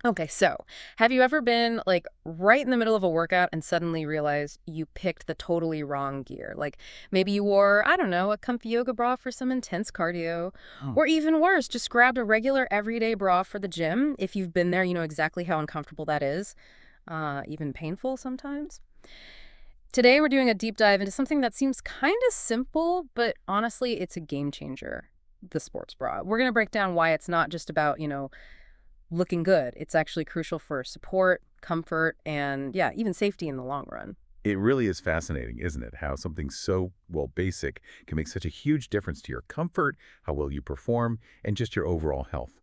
Okay, so have you ever been like right in the middle of a workout and suddenly realized you picked the totally wrong gear? Like maybe you wore, I don't know, a comfy yoga bra for some intense cardio, Oh, or even worse, just grabbed a regular everyday bra for the gym. If you've been there, you know exactly how uncomfortable that is, even painful sometimes. Today, we're doing a deep dive into something that seems kind of simple, but honestly, it's a game changer, the sports bra. We're going to break down why it's not just about, looking good. It's actually crucial for support, comfort, and yeah, even safety in the long run. it really is fascinating, isn't it? How something so, well, basic can make such a huge difference to your comfort, how well you perform, and just your overall health.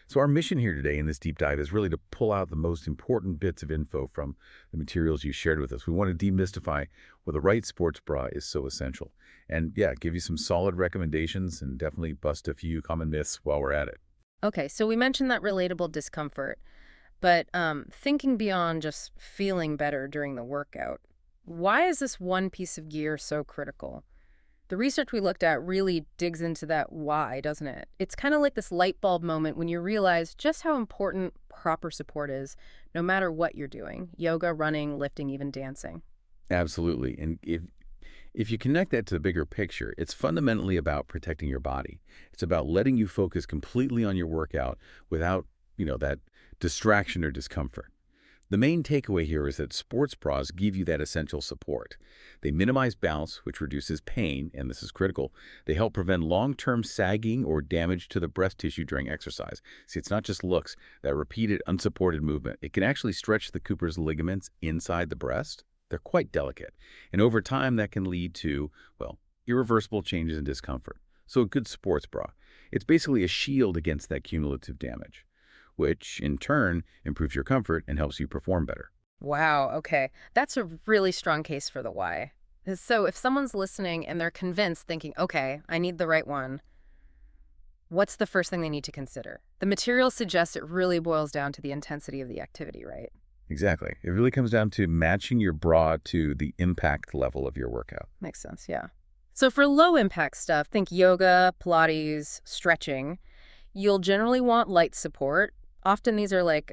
So our mission here today in this deep dive is really to pull out the most important bits of info from the materials you shared with us. We want to demystify why the right sports bra is so essential. And yeah, give you some solid recommendations and definitely bust a few common myths while we're at it. Okay, so we mentioned that relatable discomfort, but thinking beyond just feeling better during the workout, why is this one piece of gear so critical? The research we looked at really digs into that why, doesn't it? It's kind of like this light bulb moment when you realize just how important proper support is, no matter what you're doing yoga, running, lifting, even dancing. Absolutely. And if you connect that to the bigger picture, it's fundamentally about protecting your body. It's about letting you focus completely on your workout without, that distraction or discomfort. The main takeaway here is that sports bras give you that essential support. They minimize bounce, which reduces pain, and this is critical. They help prevent long-term sagging or damage to the breast tissue during exercise. See, it's not just looks. That repeated, unsupported movement, it can actually stretch the Cooper's ligaments inside the breast. They're quite delicate. And over time, that can lead to, well, irreversible changes in discomfort. So a good sports bra, it's basically a shield against that cumulative damage, which in turn improves your comfort and helps you perform better. Wow, okay. That's a really strong case for the why. So if someone's listening and they're convinced, thinking, okay, I need the right one, what's the first thing they need to consider? The material suggests it really boils down to the intensity of the activity, right? Exactly. It really comes down to matching your bra to the impact level of your workout. Makes sense, yeah. So for low impact stuff, think yoga, Pilates, stretching, you'll generally want light support. Often these are like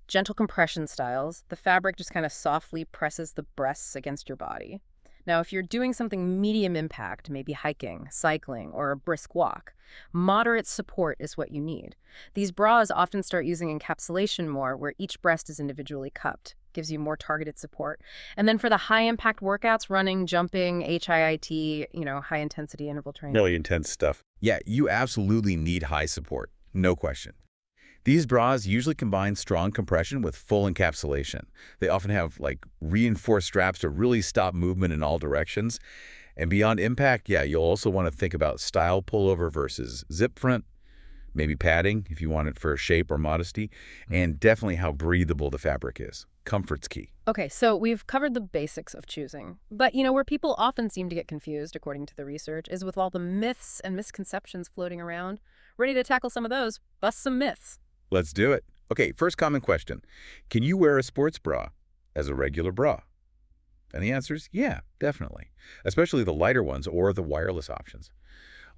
gentle compression styles. The fabric just kind of softly presses the breasts against your body. Now, if you're doing something medium impact, maybe hiking, cycling, or a brisk walk, moderate support is what you need. These bras often start using encapsulation more, where each breast is individually cupped, gives you more targeted support. And then for the high impact workouts, running, jumping, HIIT, high intensity interval training. Really intense stuff. Yeah, you absolutely need high support. No question. These bras usually combine strong compression with full encapsulation. They often have like reinforced straps to really stop movement in all directions. And beyond impact, yeah, you'll also want to think about style pullover versus zip front, maybe padding if you want it for shape or modesty, and definitely how breathable the fabric is. Comfort's key. Okay, so we've covered the basics of choosing. But, where people often seem to get confused, according to the research, is with all the myths and misconceptions floating around. Ready to tackle some of those? Bust some myths. Let's do it. Okay, first common question. Can you wear a sports bra as a regular bra? And the answer is yeah, definitely, especially the lighter ones or the wireless options.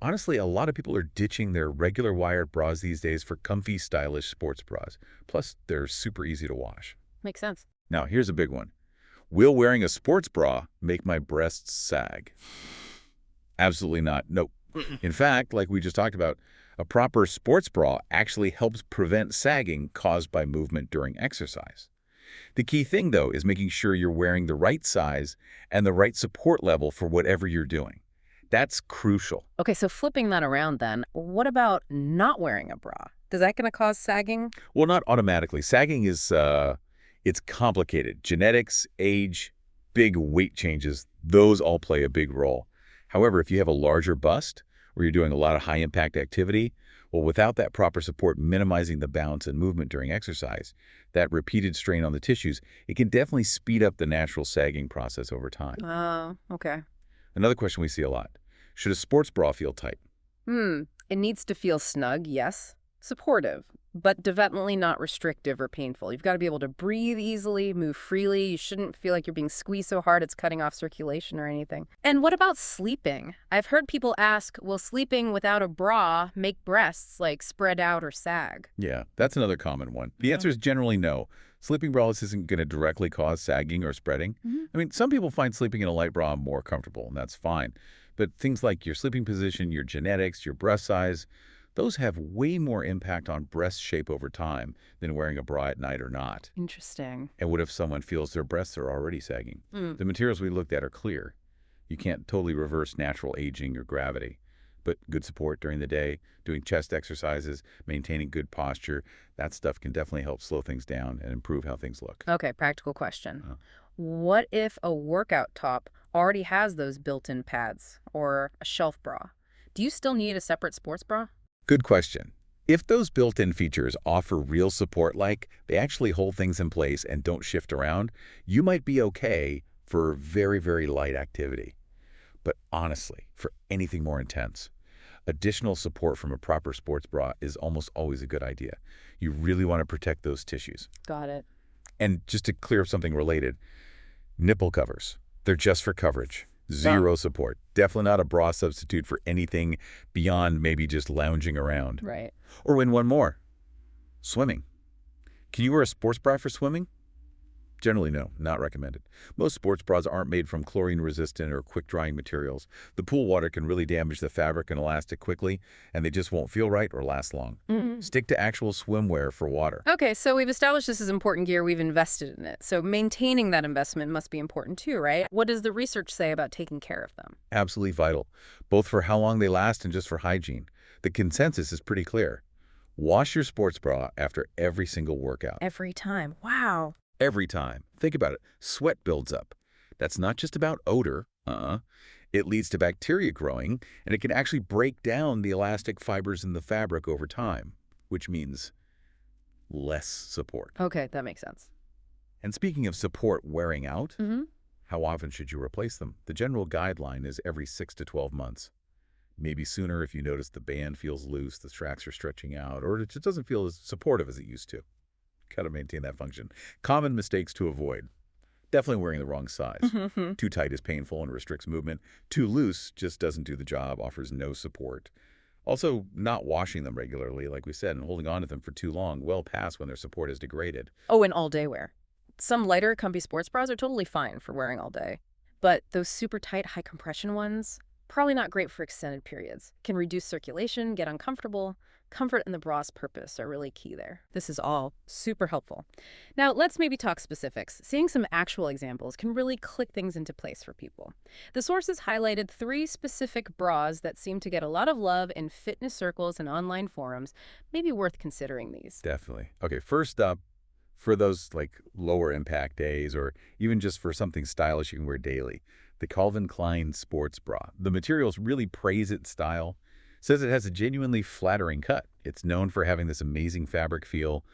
Honestly, a lot of people are ditching their regular wired bras these days for comfy, stylish sports bras. Plus, they're super easy to wash. Makes sense. Now, here's a big one. Will wearing a sports bra make my breasts sag? Absolutely not. Nope. In fact, like we just talked about, a proper sports bra actually helps prevent sagging caused by movement during exercise. The key thing, though, is making sure you're wearing the right size and the right support level for whatever you're doing. That's crucial. Okay, so flipping that around then, what about not wearing a bra? Is that going to cause sagging? Well, not automatically. Sagging is, it's complicated. Genetics, age, big weight changes, those all play a big role. However, if you have a larger bust or you're doing a lot of high-impact activity, well, without that proper support minimizing the bounce and movement during exercise, that repeated strain on the tissues, it can definitely speed up the natural sagging process over time. Oh, okay. Another question we see a lot. Should a sports bra feel tight? It needs to feel snug, yes. Supportive, but definitely not restrictive or painful. You've got to be able to breathe easily, move freely. You shouldn't feel like you're being squeezed so hard it's cutting off circulation or anything. And what about sleeping? I've heard people ask, will sleeping without a bra make breasts like spread out or sag? Yeah, that's another common one. The answer is generally no. Sleeping bras isn't going to directly cause sagging or spreading. I mean, some people find sleeping in a light bra more comfortable, and that's fine. But things like your sleeping position, your genetics, your breast size, those have way more impact on breast shape over time than wearing a bra at night or not. Interesting. And what if someone feels their breasts are already sagging? The materials we looked at are clear. You can't totally reverse natural aging or gravity. But good support during the day, doing chest exercises, maintaining good posture, that stuff can definitely help slow things down and improve how things look. Okay, practical question. What if a workout top already has those built-in pads or a shelf bra? Do you still need a separate sports bra? Good question. If those built-in features offer real support, like they actually hold things in place and don't shift around, you might be okay for very, very light activity. But honestly, for anything more intense, additional support from a proper sports bra is almost always a good idea. You really want to protect those tissues. Got it. And just to clear up something related, nipple covers, they're just for coverage. Zero support. Definitely not a bra substitute for anything beyond maybe just lounging around. Right. Or in one more, swimming. Can you wear a sports bra for swimming? Generally, no, not recommended. Most sports bras aren't made from chlorine-resistant or quick-drying materials. The pool water can really damage the fabric and elastic quickly, and they just won't feel right or last long. Stick to actual swimwear for water. Okay, so we've established this is important gear. We've invested in it. So maintaining that investment must be important too, right? What does the research say about taking care of them? Absolutely vital, both for how long they last and just for hygiene. The consensus is pretty clear. Wash your sports bra after every single workout. Every time. Wow. Every time. Think about it. Sweat builds up. That's not just about odor. It leads to bacteria growing, and it can actually break down the elastic fibers in the fabric over time, which means less support. Okay, that makes sense. And speaking of support wearing out, how often should you replace them? The general guideline is every 6 to 12 months. Maybe sooner if you notice the band feels loose, the tracks are stretching out, or it just doesn't feel as supportive as it used to. Got to maintain that function. Common mistakes to avoid. Definitely wearing the wrong size. Too tight is painful and restricts movement. Too loose just doesn't do the job, offers no support. Also, not washing them regularly, like we said, and holding on to them for too long, well past when their support is degraded. Oh, and all-day wear. Some lighter, comfy sports bras are totally fine for wearing all day. But those super tight, high-compression ones, probably not great for extended periods. Can reduce circulation, get uncomfortable. Comfort and the bra's purpose are really key there. This is all super helpful. Now, let's maybe talk specifics. Seeing some actual examples can really click things into place for people. The sources highlighted 3 specific bras that seem to get a lot of love in fitness circles and online forums. Maybe worth considering these. Definitely. Okay, first up, for those like lower impact days or even just for something stylish you can wear daily, the Calvin Klein sports bra. The materials really praise its style. Says it has a genuinely flattering cut. It's known for having this amazing fabric feel.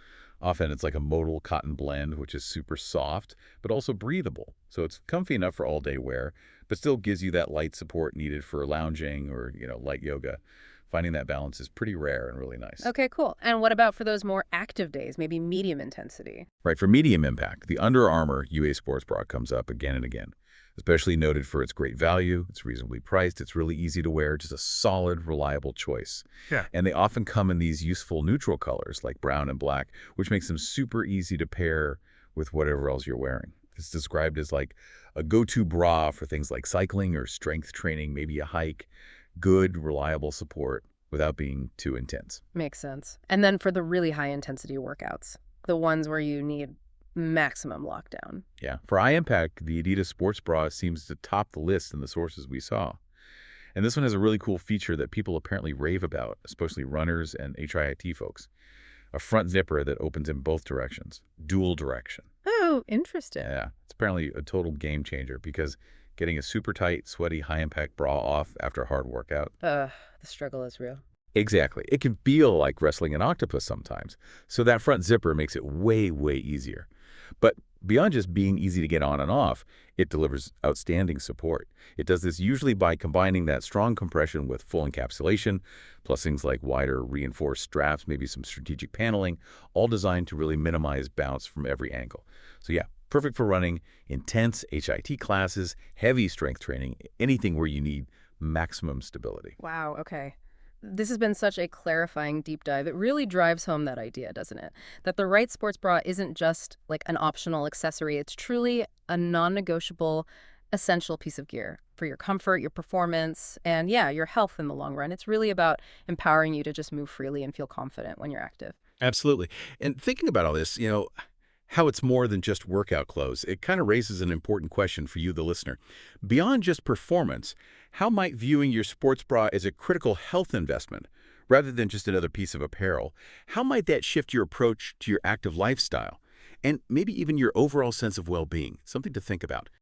Often it's like a modal cotton blend, which is super soft, but also breathable. So it's comfy enough for all-day wear, but still gives you that light support needed for lounging or, light yoga. Finding that balance is pretty rare and really nice. Okay, cool. And what about for those more active days, maybe medium intensity? Right, for medium impact, the Under Armour UA Sports Bra comes up again and again. Especially noted for its great value, it's reasonably priced, it's really easy to wear, just a solid, reliable choice. Yeah. And they often come in these useful neutral colors like brown and black, which makes them super easy to pair with whatever else you're wearing. It's described as like a go-to bra for things like cycling or strength training, maybe a hike. Good, reliable support without being too intense. Makes sense. And then for the really high-intensity workouts, the ones where you need maximum lockdown. Yeah. For high impact, the Adidas sports bra seems to top the list in the sources we saw. And this one has a really cool feature that people apparently rave about, especially runners and HIIT folks. A front zipper that opens in both directions. Dual direction. Oh, interesting. Yeah. It's apparently a total game changer because getting a super tight, sweaty, high-impact bra off after a hard workout. The struggle is real. Exactly. It can feel like wrestling an octopus sometimes. So that front zipper makes it way, way easier. But beyond just being easy to get on and off, it delivers outstanding support. It does this usually by combining that strong compression with full encapsulation, plus things like wider reinforced straps, maybe some strategic paneling, all designed to really minimize bounce from every angle. So yeah, perfect for running intense HIT classes, heavy strength training, anything where you need maximum stability. Wow, okay. This has been such a clarifying deep dive. It really drives home that idea, doesn't it? That the right sports bra isn't just like an optional accessory. It's truly a non-negotiable, essential piece of gear for your comfort, your performance, and yeah, your health in the long run. It's really about empowering you to just move freely and feel confident when you're active. Absolutely. And thinking about all this, how it's more than just workout clothes, it kind of raises an important question for you, the listener. Beyond just performance, how might viewing your sports bra as a critical health investment, rather than just another piece of apparel, how might that shift your approach to your active lifestyle? And maybe even your overall sense of well-being? Something to think about.